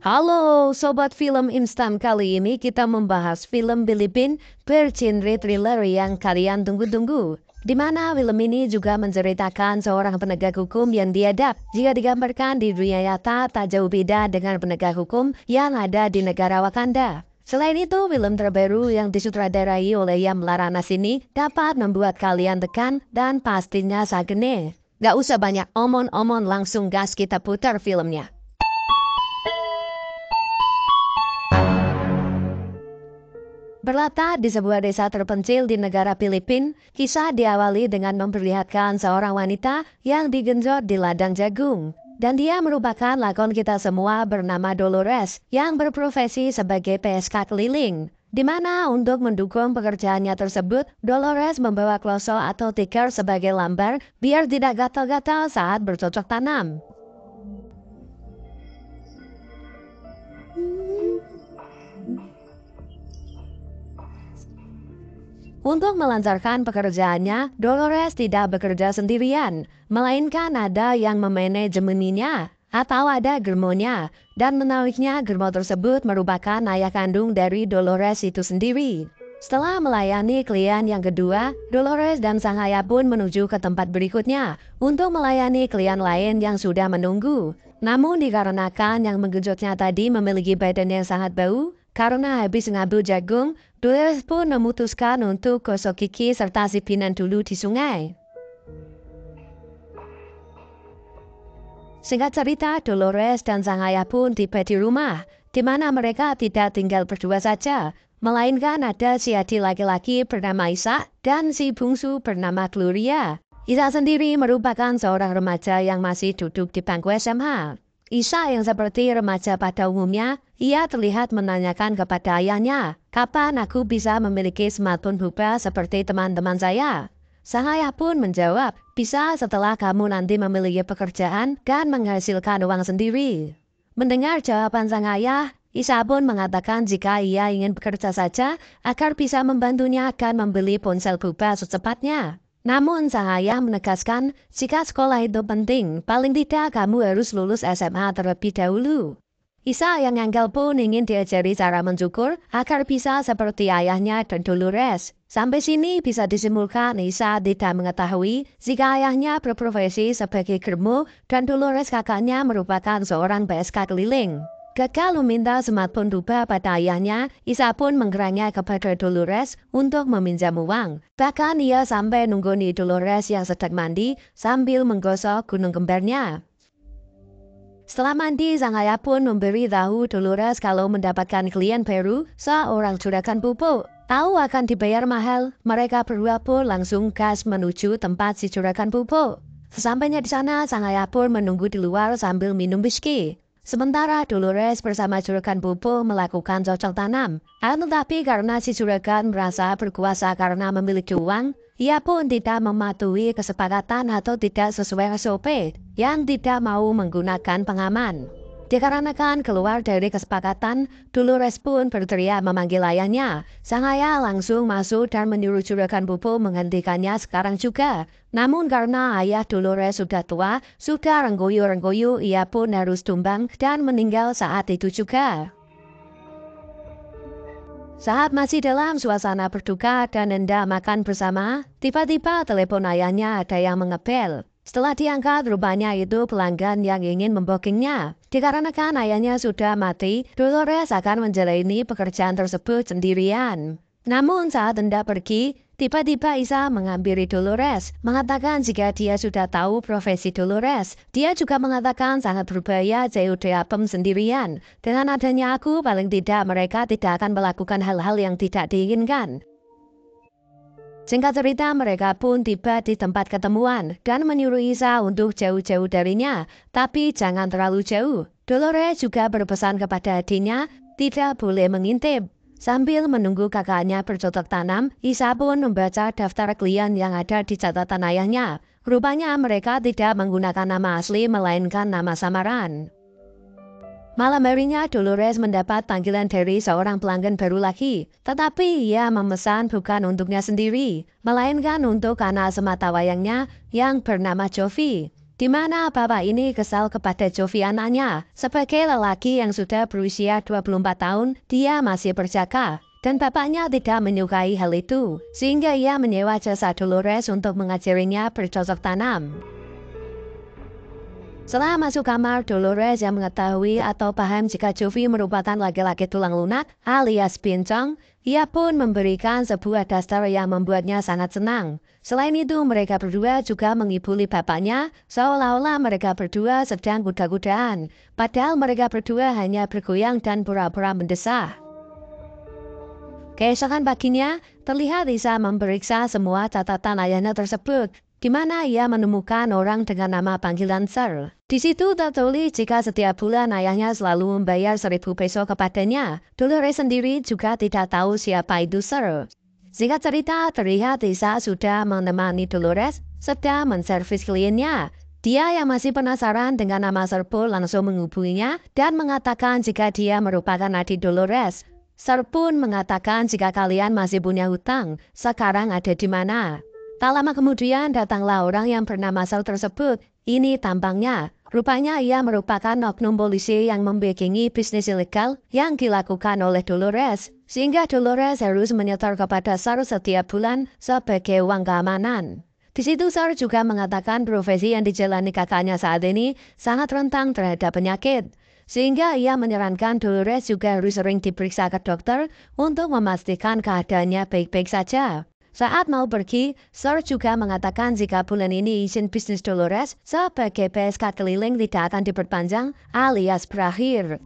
Halo Sobat Film Instan, kali ini kita membahas film Bilibin bergenre thriller yang kalian tunggu-tunggu. Di mana film ini juga menceritakan seorang penegak hukum yang diadap jika digambarkan di dunia nyata tak jauh beda dengan penegak hukum yang ada di negara Wakanda. Selain itu, film terbaru yang disutradarai oleh Yam Laranas ini dapat membuat kalian tekan dan pastinya sagene. Gak usah banyak omon-omon, langsung gas kita putar filmnya. Berlatar di sebuah desa terpencil di negara Filipina, kisah diawali dengan memperlihatkan seorang wanita yang digenjot di ladang jagung. Dan dia merupakan lakon kita semua bernama Dolores yang berprofesi sebagai PSK keliling. Di mana untuk mendukung pekerjaannya tersebut, Dolores membawa kloso atau tikar sebagai lambar biar tidak gatal-gatal saat bercocok tanam. Untuk melancarkan pekerjaannya, Dolores tidak bekerja sendirian, melainkan ada yang memanajemeninya atau ada germonya, dan menariknya germo tersebut merupakan ayah kandung dari Dolores itu sendiri. Setelah melayani klien yang kedua, Dolores dan sang ayah pun menuju ke tempat berikutnya untuk melayani klien lain yang sudah menunggu. Namun dikarenakan yang menggenjotnya tadi memiliki badan yang sangat bau, karena habis ngambil jagung, Dolores pun memutuskan untuk gosok gigi serta sipinan dulu di sungai. Singkat cerita, Dolores dan sang ayah pun tiba di rumah, di mana mereka tidak tinggal berdua saja, melainkan ada si adik laki-laki bernama Isa dan si bungsu bernama Gloria. Isa sendiri merupakan seorang remaja yang masih duduk di bangku SMA. Isa yang seperti remaja pada umumnya, ia terlihat menanyakan kepada ayahnya, kapan aku bisa memiliki smartphone buba seperti teman-teman saya? Sang ayah pun menjawab, bisa setelah kamu nanti memiliki pekerjaan dan menghasilkan uang sendiri. Mendengar jawaban sang ayah, Isa pun mengatakan jika ia ingin bekerja saja agar bisa membantunya akan membeli ponsel buba secepatnya. Namun sang ayah menegaskan, jika sekolah itu penting, paling tidak kamu harus lulus SMA terlebih dahulu. Isa yang nganggal pun ingin diajari cara mencukur agar bisa seperti ayahnya dan Dolores. Sampai sini bisa disimpulkan Isa tidak mengetahui jika ayahnya berprofesi sebagai germo dan Dolores kakaknya merupakan seorang PSK keliling. Gagal meminta smartphone buba pada ayahnya, Isa pun menggerangnya kepada Dolores untuk meminjam uang. Bahkan ia sampai nungguni Dolores yang sedang mandi sambil menggosok gunung kembarnya. Setelah mandi, sang ayah pun memberi tahu Dolores kalau mendapatkan klien baru, seorang juragan pupuk. Tahu akan dibayar mahal, mereka berdua pun langsung gas menuju tempat si juragan pupuk. Sesampainya di sana, sang ayah pun menunggu di luar sambil minum whisky. Sementara Dolores bersama juragan pupuk melakukan cocok tanam. Tetapi karena si juragan merasa berkuasa karena memiliki uang, ia pun tidak mematuhi kesepakatan atau tidak sesuai SOP yang tidak mau menggunakan pengaman. Dikarenakan keluar dari kesepakatan, Dolores pun berteriak memanggil ayahnya. Sang ayah langsung masuk dan menyuruh juragan pupuk menghentikannya sekarang juga. Namun karena ayah Dolores sudah tua, sudah renggoyo-renggoyo, ia pun harus tumbang dan meninggal saat itu juga. Saat masih dalam suasana berduka dan hendak makan bersama, tiba-tiba telepon ayahnya ada yang mengepel. Setelah diangkat, rupanya itu pelanggan yang ingin membookingnya. Dikarenakan ayahnya sudah mati, Dolores akan menjalani pekerjaan tersebut sendirian. Namun saat hendak pergi, tiba-tiba Isa menghampiri Dolores, mengatakan jika dia sudah tahu profesi Dolores. Dia juga mengatakan sangat berbahaya jauh diapem sendirian. Dengan adanya aku, paling tidak mereka tidak akan melakukan hal-hal yang tidak diinginkan. Singkat cerita, mereka pun tiba di tempat ketemuan dan menyuruh Isa untuk jauh-jauh darinya, tapi jangan terlalu jauh. Dolores juga berpesan kepada adiknya tidak boleh mengintip. Sambil menunggu kakaknya bercocok tanam, Isa pun membaca daftar klien yang ada di catatan ayahnya. Rupanya mereka tidak menggunakan nama asli melainkan nama samaran. Malam harinya Dolores mendapat panggilan dari seorang pelanggan baru lagi. Tetapi ia memesan bukan untuknya sendiri, melainkan untuk anak sematawayangnya yang bernama Jovi. di mana bapak ini kesal kepada Jovi anaknya. Sebagai lelaki yang sudah berusia 24 tahun, dia masih berjaga. Dan bapaknya tidak menyukai hal itu, sehingga ia menyewa jasa Dolores untuk mengajarinya bercocok tanam. Setelah masuk kamar, Dolores yang mengetahui atau paham jika Jovi merupakan laki-laki tulang lunak alias pincang, ia pun memberikan sebuah daster yang membuatnya sangat senang. Selain itu, mereka berdua juga mengibuli bapaknya, seolah-olah mereka berdua sedang kuda-kudaan. Padahal mereka berdua hanya bergoyang dan pura-pura mendesah. Keesokan paginya, terlihat Lisa memeriksa semua catatan ayahnya tersebut, di mana ia menemukan orang dengan nama panggilan Sir. Di situ tertulis jika setiap bulan ayahnya selalu membayar 1.000 peso kepadanya. Dolores sendiri juga tidak tahu siapa itu Sir. Singkat cerita, terlihat Lisa sudah menemani Dolores sedang menservis kliennya. Dia yang masih penasaran dengan nama Sir pun langsung menghubunginya dan mengatakan jika dia merupakan adik Dolores. Sir pun mengatakan jika kalian masih punya hutang, sekarang ada di mana. Tak lama kemudian datanglah orang yang bernama Sir tersebut. Ini tampangnya. Rupanya ia merupakan oknum polisi yang membekingi bisnis ilegal yang dilakukan oleh Dolores. Sehingga Dolores harus menyetor kepada Sir setiap bulan sebagai uang keamanan. Di situ Sir juga mengatakan profesi yang dijalani kakaknya saat ini sangat rentan terhadap penyakit. Sehingga ia menyarankan Dolores juga harus sering diperiksa ke dokter untuk memastikan keadaannya baik-baik saja. Saat mau pergi, Sir juga mengatakan jika bulan ini izin bisnis Dolores sebagai PSK keliling tidak akan diperpanjang alias berakhir.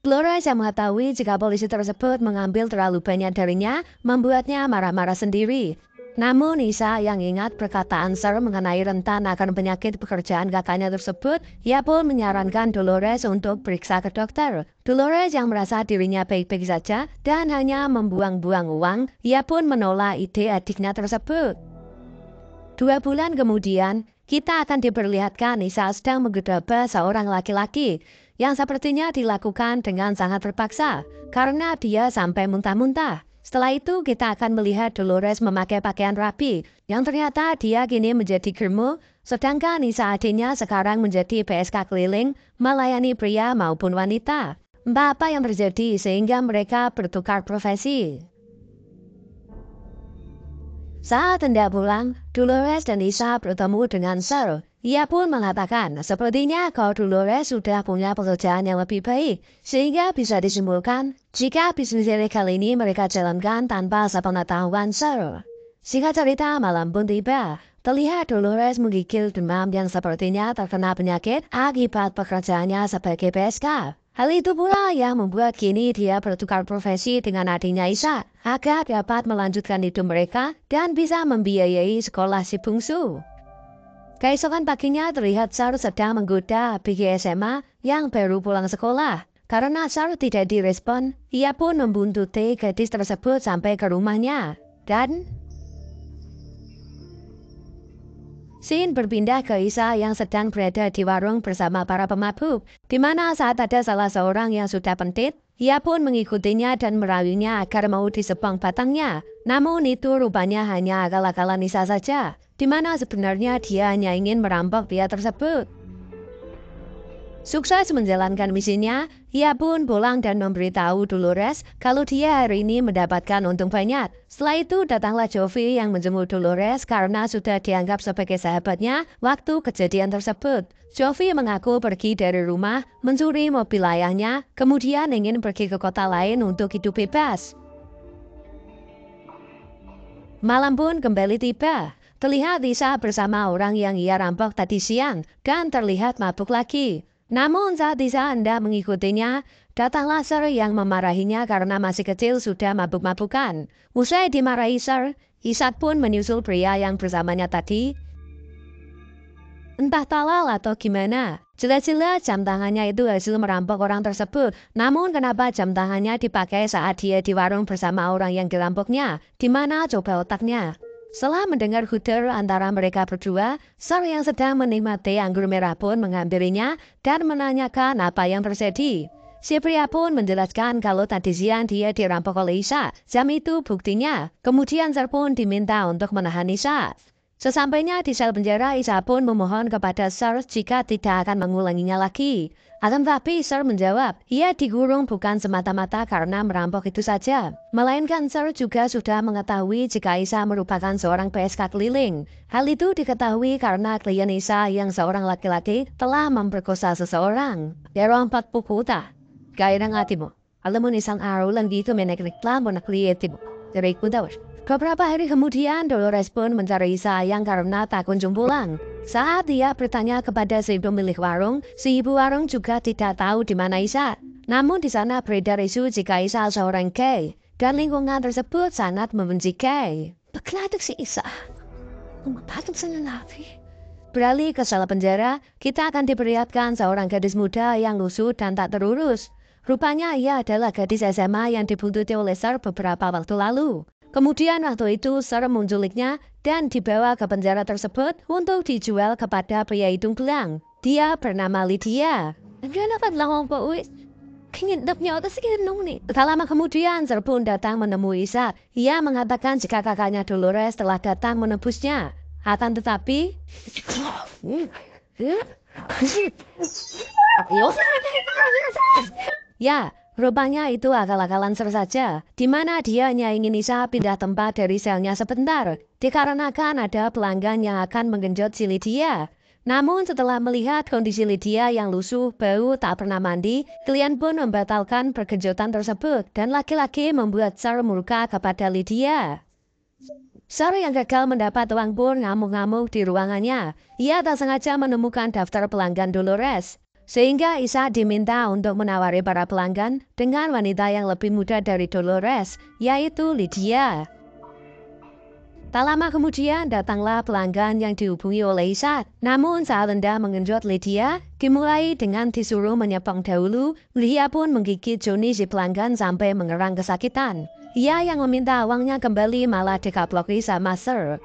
Dolores yang mengetahui jika polisi tersebut mengambil terlalu banyak darinya, membuatnya marah-marah sendiri. Namun Lisa yang ingat perkataan Sir mengenai rentan akan penyakit pekerjaan kakaknya tersebut, ia pun menyarankan Dolores untuk periksa ke dokter. Dolores yang merasa dirinya baik-baik saja dan hanya membuang-buang uang, ia pun menolak ide adiknya tersebut. 2 bulan kemudian, kita akan diperlihatkan Lisa sedang menggedabah seorang laki-laki yang sepertinya dilakukan dengan sangat terpaksa karena dia sampai muntah-muntah. Setelah itu kita akan melihat Dolores memakai pakaian rapi, yang ternyata dia kini menjadi germo, sedangkan Lisa adiknya sekarang menjadi PSK keliling, melayani pria maupun wanita. Entah apa yang terjadi sehingga mereka bertukar profesi. Saat hendak pulang, Dolores dan Lisa bertemu dengan Sir. Ia pun mengatakan sepertinya kalau Dolores sudah punya pekerjaan yang lebih baik, sehingga bisa disimpulkan jika bisnis ilegal ini mereka jalankan tanpa sepengetahuan Sir. Singkat cerita, malam pun tiba. Terlihat Dolores menggigil demam yang sepertinya terkena penyakit akibat pekerjaannya sebagai PSK. Hal itu pula yang membuat kini dia bertukar profesi dengan adiknya Isa agar dapat melanjutkan hidup mereka dan bisa membiayai sekolah si bungsu. Keesokan paginya terlihat Sir sedang menggoda PG SMA yang baru pulang sekolah. Karena Sir tidak direspon, ia pun membuntuti gadis tersebut sampai ke rumahnya. Dan scene berpindah ke Isa yang sedang berada di warung bersama para pemabuk, di mana saat ada salah seorang yang sudah pentit, ia pun mengikutinya dan merayunya agar mau disepang batangnya. Namun itu rupanya hanya akal-akalan Isa saja, di mana sebenarnya dia hanya ingin merampok pria tersebut. Sukses menjalankan misinya, ia pun pulang dan memberitahu Dolores kalau dia hari ini mendapatkan untung banyak. Setelah itu datanglah Jovi yang menjenguk Dolores karena sudah dianggap sebagai sahabatnya waktu kejadian tersebut. Jovi mengaku pergi dari rumah, mencuri mobil ayahnya, kemudian ingin pergi ke kota lain untuk hidup bebas. Malam pun kembali tiba. Terlihat Lisa bersama orang yang ia rampok tadi siang dan terlihat mabuk lagi. Namun saat Lisa hendak mengikutinya, datanglah Sir yang memarahinya karena masih kecil sudah mabuk-mabukan. Usai dimarahi Sir, Ishak pun menyusul pria yang bersamanya tadi. Entah talal atau gimana, jelas-jelas jam tangannya itu hasil merampok orang tersebut. Namun kenapa jam tangannya dipakai saat dia di warung bersama orang yang dirampoknya? Di mana coba otaknya? Setelah mendengar huder antara mereka berdua, Sir yang sedang menikmati anggur merah pun menghampirinya dan menanyakan apa yang terjadi. Si pria pun menjelaskan kalau tadi siang dia dirampok oleh Isa. Jam itu buktinya. Kemudian Sir pun diminta untuk menahan Isa. Sesampainya di sel penjara, Isa pun memohon kepada Sir jika tidak akan mengulanginya lagi. Akan tetapi Sir menjawab, ia digurung bukan semata-mata karena merampok itu saja. Melainkan Sir juga sudah mengetahui jika Isa merupakan seorang PSK keliling. Hal itu diketahui karena klien Isa yang seorang laki-laki telah memperkosa seseorang. Derompat pukuta. Gaya ng ate mo. Alam mo na isang araw lang dito may nagreklamo na kliyente mo. Diray ko daw. Beberapa hari kemudian Dolores pun mencari Sayang karena tak kunjung pulang. Saat dia bertanya kepada si pemilik warung, si ibu warung juga tidak tahu di mana Isa. Namun di sana beredar isu jika Isa seorang gay, dan lingkungan tersebut sangat membenci gay. Bagaimana si Isa? Mengatakan senang-senang. Beralih ke sel penjara, kita akan diperlihatkan seorang gadis muda yang lusuh dan tak terurus. Rupanya ia adalah gadis SMA yang dibuntuti oleh Sir beberapa waktu lalu. Kemudian waktu itu Sir menculiknya dan dibawa ke penjara tersebut untuk dijual kepada pria hidung belang. Dia bernama Lydia. Tak lama kemudian Sir pun datang menemui Isa. Ia mengatakan jika kakaknya Dolores telah datang menebusnya. Akan tetapi... Ya, rupanya itu akal-akalan Sir saja, di mana dia hanya ingin Isa pindah tempat dari selnya sebentar, dikarenakan ada pelanggan yang akan menggenjot si Lydia. Namun setelah melihat kondisi Lydia yang lusuh, bau, tak pernah mandi, klien pun membatalkan pergenjotan tersebut dan laki-laki membuat Sir murka kepada Lydia. Sir yang gagal mendapat uang pun ngamuk-ngamuk di ruangannya. Ia tak sengaja menemukan daftar pelanggan Dolores. Sehingga Isa diminta untuk menawari para pelanggan dengan wanita yang lebih muda dari Dolores, yaitu Lydia. Tak lama kemudian datanglah pelanggan yang dihubungi oleh Isa. Namun saat hendak mengenjot Lydia, dimulai dengan disuruh menyepong dahulu, Lydia pun menggigit Johnny si pelanggan sampai mengerang kesakitan. Ia yang meminta uangnya kembali malah dikaploki sama Sir.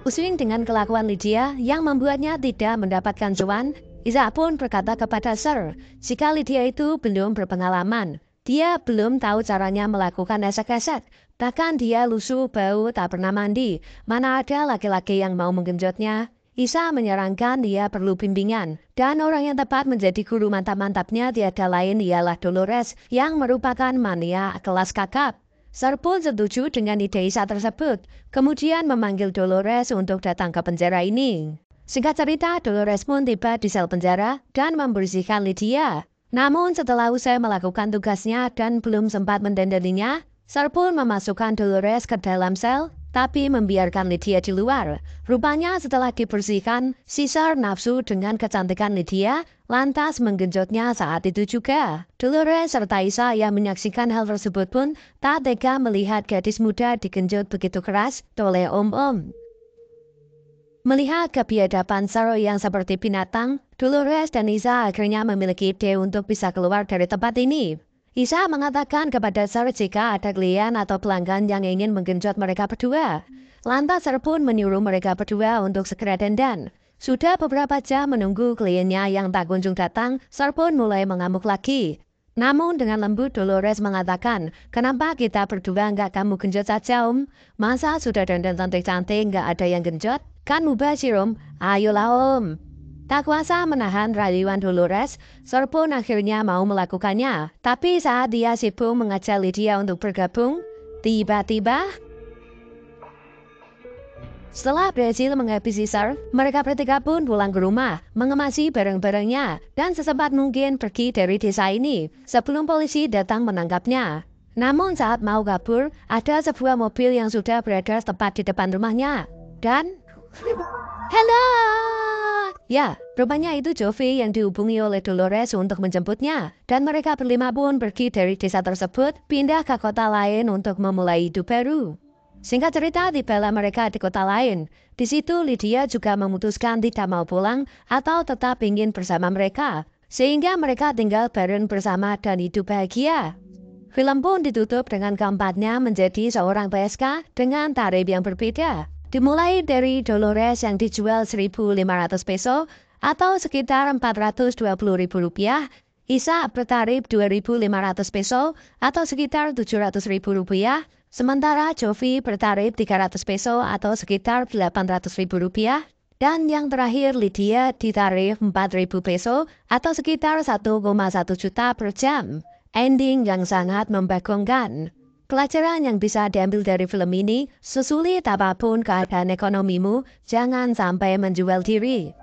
Pusing dengan kelakuan Lydia yang membuatnya tidak mendapatkan cuan, Isa pun berkata kepada Sir, jika Lydia itu belum berpengalaman, dia belum tahu caranya melakukan esek-esek, bahkan dia lusuh, bau, tak pernah mandi, mana ada laki-laki yang mau menggenjotnya. Isa menyarankan dia perlu bimbingan, dan orang yang tepat menjadi guru mantap-mantapnya tiada lain ialah Dolores yang merupakan mania kelas kakap. Sir pun setuju dengan ide Isa tersebut, kemudian memanggil Dolores untuk datang ke penjara ini. Singkat cerita, Dolores pun tiba di sel penjara dan membersihkan Lydia. Namun setelah usai melakukan tugasnya dan belum sempat mendandaninya, Sir pun memasukkan Dolores ke dalam sel, tapi membiarkan Lydia di luar. Rupanya setelah dibersihkan, si Sir nafsu dengan kecantikan Lydia, lantas menggenjotnya saat itu juga. Dolores serta Isa yang menyaksikan hal tersebut pun tak tega melihat gadis muda digenjot begitu keras oleh om-om. Melihat kebiadaban Sir yang seperti binatang, Dolores dan Isa akhirnya memiliki ide untuk bisa keluar dari tempat ini. Isa mengatakan kepada Sir jika ada klien atau pelanggan yang ingin menggenjot mereka berdua. Lantas Sir pun menyuruh mereka berdua untuk segera dandan. Sudah beberapa jam menunggu kliennya yang tak kunjung datang, Sir pun mulai mengamuk lagi. Namun dengan lembut Dolores mengatakan, kenapa kita berdua nggak kamu genjot saja om? Masa sudah dandan cantik-cantik nggak ada yang genjot? Kan mubazir om, ayolah om. Tak kuasa menahan rayuan Dolores, Sir pun akhirnya mau melakukannya. Tapi saat dia sibuk mengajak Lydia untuk bergabung, tiba-tiba... Setelah berhasil menghabisi Sir, mereka bertiga pun pulang ke rumah, mengemasi barang-barangnya, dan sesempat mungkin pergi dari desa ini, sebelum polisi datang menangkapnya. Namun saat mau kabur, ada sebuah mobil yang sudah berada tepat di depan rumahnya. Dan... Hello! Ya, rupanya itu Jovi yang dihubungi oleh Dolores untuk menjemputnya. Dan mereka berlima pun pergi dari desa tersebut, pindah ke kota lain untuk memulai hidup baru. Singkat cerita, tibalah mereka di kota lain. Di situ Lydia juga memutuskan tidak mau pulang atau tetap ingin bersama mereka. Sehingga mereka tinggal bareng bersama dan hidup bahagia. Film pun ditutup dengan keempatnya menjadi seorang PSK dengan tarif yang berbeda. Dimulai dari Dolores yang dijual 1.500 peso atau sekitar Rp420.000, Isa bertarif 2.500 peso atau sekitar Rp700.000, Sementara Jovi bertarif 300 peso atau sekitar 800 ribu rupiah. Dan yang terakhir Lydia ditarif 4.000 peso atau sekitar 1,1 juta per jam. Ending yang sangat membagongkan. Pelajaran yang bisa diambil dari film ini, sesulit apapun keadaan ekonomimu, jangan sampai menjual diri.